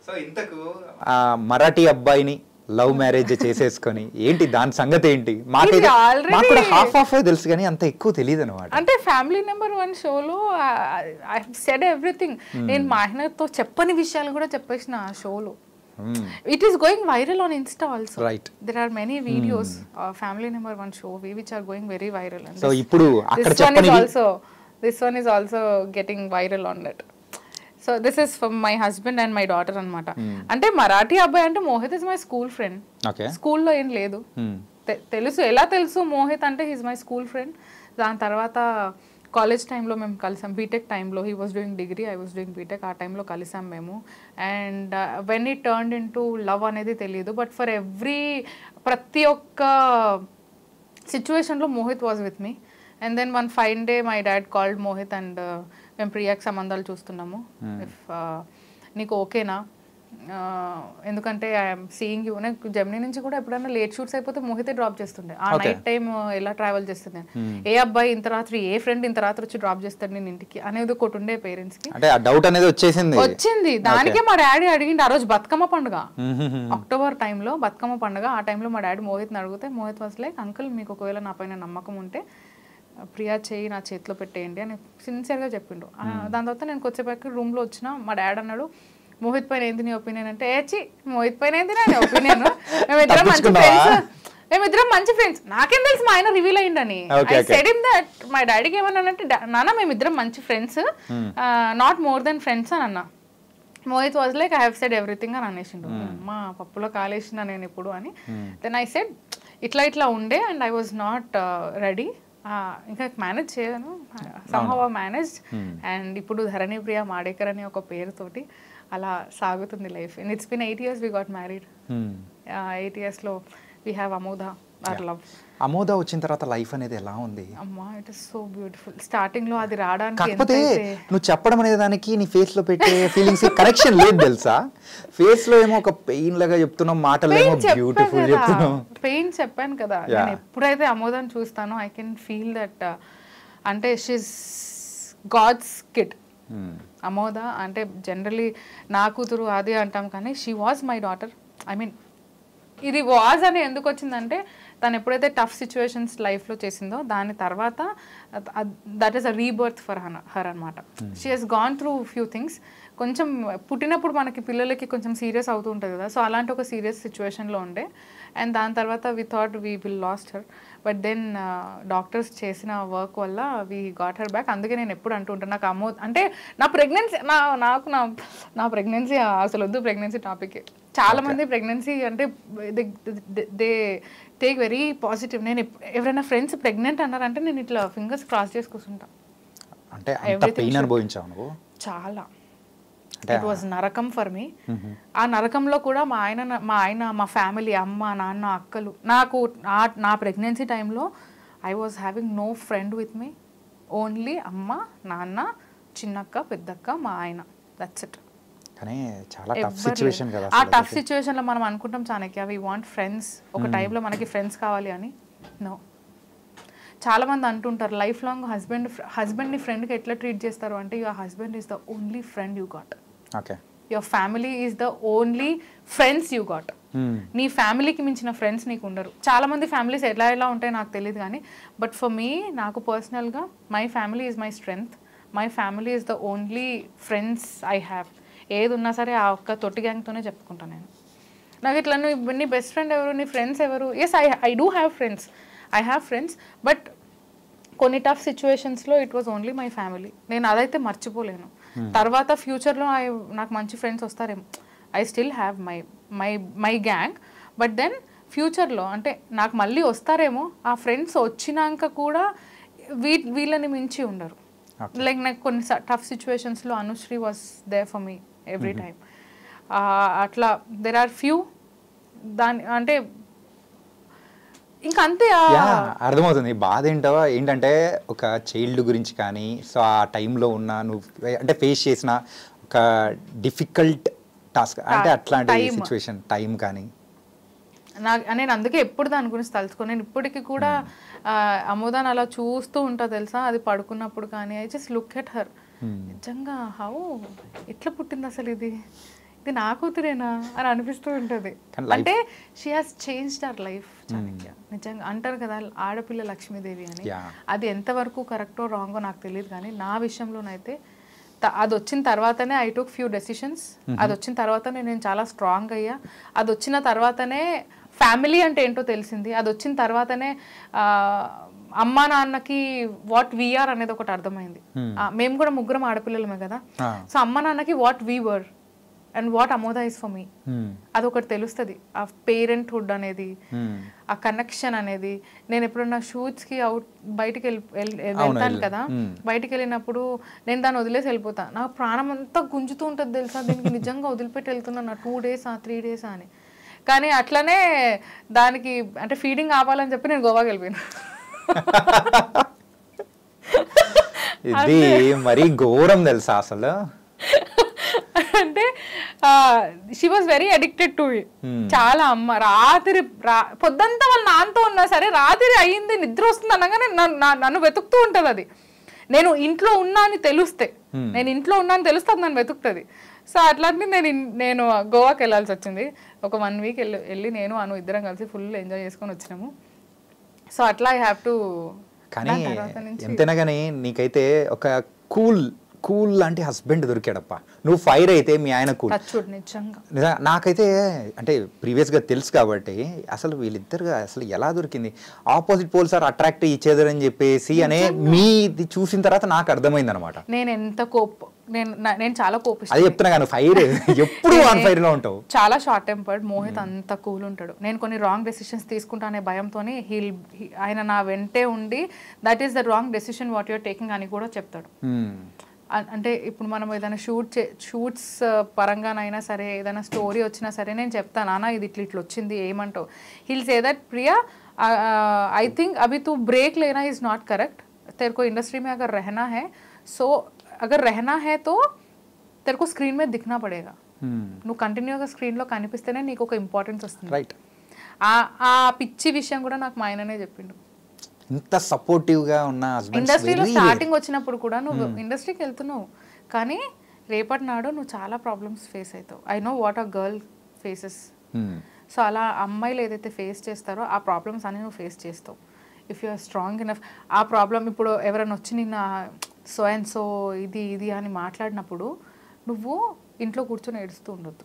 So ఇంతకు మరాఠీ అబ్బాయిని love marriage చేసేసుకొని ఏంటి దాని సంగతి ఏంటి? మాకు కూడా హాఫ్ తెలుసు కానీ అంత ఎక్కువ తెలియదు అనమాట. అంటే ఫ్యామిలీ నెంబర్ 1 షోలో ఐ సెడ్ ఎవ్రీథింగ్. నేను మా ఆయనతో చెప్పని విషయాలు కూడా చెప్పేసిన ఆ షోలో. It is going viral on Insta also. Right. There are many videos family number 1 show which are going very viral. And so ఇప్పుడు అక్కడ చెప్పనివి this one is also getting viral on that. So this is from my husband and my daughter అన్నమాట. అంటే మరాఠీ అబ్బాయి అంటే Mohit is my school friend. స్కూల్లో ఏం లేదు, తెలుసు. ఎలా తెలుసు మోహిత్ అంటే హీస్ మై స్కూల్ ఫ్రెండ్. దాని తర్వాత కాలేజ్ టైంలో మేము కలిసాం. బీటెక్ టైంలో he was doing degree, I was doing BTech. ఆ టైంలో కలిసాం మేము. And when it turned into love అనేది తెలియదు. బట్ ఫర్ ప్రతి ఒక్క సిచ్యువేషన్లో Mohit was with me. And then one fine day my dad called Mohit and మేము ప్రియాకి సంబంధాలు చూస్తున్నాము, ఇఫ్ నీకు ఓకేనా, ఎందుకంటే ఐఎమ్ సీయింగ్ యూ. నాకు జర్మనీ నుంచి కూడా ఎప్పుడైనా లేట్ షూట్స్ అయిపోతే మోహితే డ్రాప్ చేస్తుండే. ఆ నైట్ టైం ఎలా ట్రావెల్ చేస్తుండే, ఏ అబ్బాయి ఇంత రాత్రి, ఏ ఫ్రెండ్ ఇంత రాత్రి వచ్చి డ్రాప్ చేస్తాడు నేను ఇంటికి అనేది ఒకటి ఉండే పేరెంట్స్ కి. వచ్చింది. దానికే మా డాడీ అడిగింది ఆ రోజు బతుకమ్మ పండుగ, అక్టోబర్ టైంలో బతుకమ్మ పండుగ. ఆ టైంలో మా డాడీ మోహిత్ని అడిగితే మోహిత్ వాస్ లైక్, అంకుల్ మీకు ఒకవేళ నా పైన నమ్మకం ఉంటే ప్రియా చేయి నా చేతిలో పెట్టేయండి అని సిన్సియర్గా చెప్పిండు. దాని తర్వాత నేను కొద్దిసేపు రూమ్లో వచ్చిన, మా డాడీ అన్నాడు మోహిత్ పైన ఏంది నీ ఒపీనియన్ అంటే, మోహిత్ పైన ఏంది నా ఒపీనియన్, మేమిద్దరం మంచి ఫ్రెండ్స్. నాకేం తెలుసు మా ఆయన రివీల్ అయ్యిండని. ఐ సెడ్ హిమ్ దట్, మా డాడీకి ఏమన్నానంటే, నాన్న మేమిద్దరం మంచి friends, not more than friends అని అన్నా. Mohit was like I have said everything అని అనేసిండు. మా పప్పులో కాలేసిన నేను ఇప్పుడు అని. దెన్ ఐ సెడ్ ఇట్లా ఉండే and I was not ready, ఇంకా మేనేజ్ చేయను, సమ్హౌ మేనేజ్. అండ్ ఇప్పుడు ధరణి ప్రియ మాడేకర్ అనే ఒక పేరుతోటి అలా సాగుతుంది life. And it's been 8 years we got married. 8 years లో we have Amoda, our love. Amoda వచ్చిన తర్వాత లైఫ్ అనేది ఎలా ఉంది? అమ్మా it is so beautiful. Starting లో అది రావడానికి కాకపోతే నువ్వు చెప్పడం అనే దానికి నీ ఫేస్ లో పెట్టే ఫీలింగ్స్ కనెక్షన్ లేదు తెలుసా. ఫేస్ లో ఏమో ఒక పెయిన్ లాగా చెప్తున్నావు, మాటలు ఏమో బ్యూటిఫుల్ చెప్తున్నావు. పెయిన్ చెప్పాను కదా, నేను ఎప్పుడైతే అమోదాన్ని చూస్తానో ఐ కెన్ ఫీల్ దట్, అంటే షీస్ గాడ్స్ కిడ్. అమోద అంటే జనరలీ నా కూతురు అది అంటాం కానీ she was my daughter. I mean ఇది వాజ్ అని ఎందుకు వచ్చిందంటే, తను ఎప్పుడైతే టఫ్ సిచ్యువేషన్స్ లైఫ్లో చేసిందో దాని తర్వాత that is a rebirth for her అనమాట. She has gone through few things. కొంచెం పుట్టినప్పుడు మనకి పిల్లలకి కొంచెం సీరియస్ అవుతూ ఉంటుంది కదా, సో అలాంటి ఒక సీరియస్ సిచ్యువేషన్లో ఉండే. అండ్ దాని తర్వాత we thought we will lost her, but then doctors చేసిన వర్క్ వల్ల వీ గాట్ హర్ బ్యాక్. అందుకే నేను ఎప్పుడు అంటూ ఉంటాను, నాకు అంటే నా ప్రెగ్నెన్సీ నా ప్రెగ్నెన్సీ అసలు వద్దు, ప్రెగ్నెన్సీ టాపిక్. చాలా మంది ప్రెగ్నెన్సీ అంటే దే టేక్ వెరీ పాజిటివ్. నేను ఎవరైనా ఫ్రెండ్స్ ప్రెగ్నెంట్ అన్నారంటే నేను ఇట్లా ఫింగర్స్ క్రాస్ చేసుకుంటా. అంటే పెయిన్ అనుభవించావు నువ్వు? చాలా. ఇట్ వాజ్ నరకం ఫర్ మీ. ఆ నరకంలో కూడా మా ఆయన మా ఫ్యామిలీ, అమ్మ నాన్న అక్కలు, నాకు నా ప్రెగ్నెన్సీ టైంలో I was having no friend with me, only అమ్మ నాన్న చిన్నక్క పెద్దక్క మా ఆయన, దట్స్ ఇట్. ఆ టఫ్ సిచ్యువేషన్లో మనం అనుకుంటాం చాణక్య వి వాంట్ ఫ్రెండ్స్, ఒక టైంలో మనకి ఫ్రెండ్స్ కావాలి అని. నో, చాలా మంది అంటుంటారు లైఫ్ లాంగ్ హస్బెండ్ని ఫ్రెండ్కి ఎట్లా ట్రీట్ చేస్తారు అంటే, your husband is the only friend you got, your family is the only friends you got. నీ ఫ్యామిలీకి మించిన ఫ్రెండ్స్ నీకు ఉండరు. చాలా మంది ఫ్యామిలీస్ ఎలా ఉంటాయో నాకు తెలియదు కానీ, బట్ ఫర్ మీ, నాకు పర్సనల్గా my family is my strength, my family is the only friends I have. ఏది ఉన్నా సరే ఆ ఒక్క తొట్టి గ్యాంగ్తోనే చెప్పుకుంటాను నేను. నాకు ఇట్లా నీ బెస్ట్ ఫ్రెండ్ ఎవరు, నీ ఫ్రెండ్స్ ఎవరు? Yes, I do have friends, I have friends, but కొన్ని టఫ్ సిచ్యువేషన్స్లో it was only my family. నేను అదైతే మర్చిపోలేను. తర్వాత ఫ్యూచర్లో నాకు మంచి ఫ్రెండ్స్ వస్తారేమో, I still have my gang, but then ఫ్యూచర్లో అంటే నాకు మళ్ళీ వస్తారేమో. ఆ ఫ్రెండ్స్ వచ్చినాక కూడా వీళ్ళని మించి ఉండరు. లైక్ నాకు కొన్ని టఫ్ సిచ్యువేషన్స్లో Anushree was there for me every time. అట్లా దెర్ ఆర్ ఫ్యూ దాని అంటే ఇంకా అంతే. అర్థమవుతుంది బాధ ఏంటంటే ఒక చైల్డ్ గురించి కానీ, సో ఆ టైంలో ఉన్న నువ్వు అంటే ఫేస్ చేసిన ఒక డిఫికల్ట్ టాస్క్ అంటే అట్లాంటి సిచ్యువేషన్ టైం కానీ నేను అందుకే ఎప్పుడు దాని గురించి తలుచుకోను. నేను ఇప్పటికీ కూడా అమోదాన్ని అలా చూస్తూ ఉంటా తెలుసా, అది పడుకున్నప్పుడు కానీ I just look at her. నిజంగా హౌ ఎట్లా పుట్టింది అసలు ఇది, ఇది నా కూతురేనా అని అనిపిస్తూ ఉంటుంది. అంటే she has changed our life Chanakya. నిజంగా అంటారు కదా ఆడపిల్ల లక్ష్మీదేవి అని, అది ఎంతవరకు కరెక్టో రాంగో నాకు తెలియదు, కానీ నా విషయంలోనైతే అది వచ్చిన తర్వాతనే ఐ టుక్ ఫ్యూ డెసిషన్స్. అది వచ్చిన తర్వాతనే నేను చాలా స్ట్రాంగ్ అయ్యా. అది వచ్చిన తర్వాతనే ఫ్యామిలీ అంటే ఏంటో తెలిసింది. అది వచ్చిన తర్వాతనే అమ్మా నాన్నకి వాట్ వీఆర్ అనేది ఒకటి అర్థమైంది. మేము కూడా ముగ్గురం ఆడపిల్లలమే కదా, సో అమ్మ నాన్నకి what we were and what Amoda is for me, అదొకటి తెలుస్తుంది. ఆ పేరెంట్హుడ్ అనేది, ఆ కనెక్షన్ అనేది. నేను ఎప్పుడన్నా షూట్స్కి బయటికి వెళ్తాను కదా, బయటికి వెళ్ళినప్పుడు నేను దాన్ని వదిలేసి వెళ్ళిపోతా. నా ప్రాణం అంతా గుంజుతూ ఉంటుంది తెలుసా, దీనికి నిజంగా వదిలిపెట్టి వెళ్తున్నాను 2 days 3 days అని. కానీ అట్లనే దానికి అంటే ఫీడింగ్ ఆపాలని చెప్పి నేను గోవాకి వెళ్ళిపోయాను. ఇది మరీ ఘోరం తెలుసా అసలు. అంటే she was very addicted to it. చాలా అమ్మ రాత్రి పొద్దంతా వాళ్ళ నాన్నతో ఉన్నా సరే రాత్రి అయ్యింది నిద్ర వస్తుంది అనగానే నన్ను వెతుకుతూ ఉంటుంది. అది నేను ఇంట్లో ఉన్నా అని తెలిస్తే, నేను ఇంట్లో ఉన్నా అని తెలిస్తే అది నన్ను వెతుకుతుంది. సో అట్లాంటి నేను గోవాకి వెళ్ళాల్సి వచ్చింది. ఒక 1 week వెళ్ళి నేను ఇద్దరం కలిసి ఫుల్ ఎంజాయ్ చేసుకొని వచ్చినాము. సో అట్లా ఐ హ్యావ్ టు. కానీ ఎంతైనా కానీ నీకైతే ఒక కూల్ లాంటి హస్బెండ్ దొరికాడప్ప. నువ్వు ఫైర్ అయితే మీ ఆయన కూల్. నిజంగా నాకైతే అంటే ప్రీవియస్గా తెలుసు కాబట్టి అసలు వీళ్ళిద్దరు అసలు ఎలా దొరికింది, ఆపోజిట్ పోల్స్ ఆర్ అట్రాక్ట్ ఇచ్చేదర్ అని చెప్పేసి అనే మీది చూసిన తర్వాత నాకు అర్థమైంది అనమాట. నేను ఎంత నేను చాలా కోపిస్తాను. అదే చెప్తున్నా కానీ ఫైర్ ఎప్పుడు ఆన్ ఫైర్ లో ఉంటావు. చాలా షార్ట్ టెంపర్డ్. మోహిత్ అంత కూల్ ఉంటాడు. నేను కొన్ని రాంగ్ డెసిషన్స్ తీసుకుంటానే భయంతోని ఆయన నా వెంటే ఉండి that is the wrong decision what you're taking అని కూడా చెప్తాడు. అంటే ఇప్పుడు మనం ఏదైనా షూట్స్ పరంగానైనా సరే, ఏదైనా స్టోరీ వచ్చినా సరే నేను చెప్తాను, నాన్న ఇది ఇట్లా వచ్చింది ఏమంటావు. He'll say that Priya I think అభి तू ब्रेक लेना इज नॉट करेक्ट, तेरे को इंडस्ट्री में अगर रहना है सो अगर रहना है तो तेरे को स्क्रीन में दिखना पड़ेगा. నువ్వు కంటిన్యూగా స్క్రీన్లో కనిపిస్తేనే నీకు ఒక ఇంపార్టెన్స్ వస్తుంది. రైట్. ఆ పిచ్చి విషయం కూడా నాకు మా ఆయననే చెప్పిండు. ఇంత సపోర్టివ్ గా ఉన్న హస్బెండ్. ఇండస్ట్రీలో స్టార్టింగ్ వచ్చినప్పుడు కూడా నువ్వు ఇండస్ట్రీకి వెళ్తున్నావు, కానీ రేపటి నాడు నువ్వు చాలా ప్రాబ్లమ్స్ ఫేస్ అవుతావు. I know what a girl faces. So అలా అమ్మాయిలు ఏదైతే ఫేస్ చేస్తారో ఆ ప్రాబ్లమ్స్ అన్ని నువ్వు ఫేస్ చేస్తావు if you are strong enough. ఆ ప్రాబ్లం ఇప్పుడు ఎవరైనా వచ్చి నిన్న సో అండ్ సో ఇది అని మాట్లాడినప్పుడు నువ్వు ఇంట్లో కూర్చొని ఏడుస్తూ ఉండొద్దు.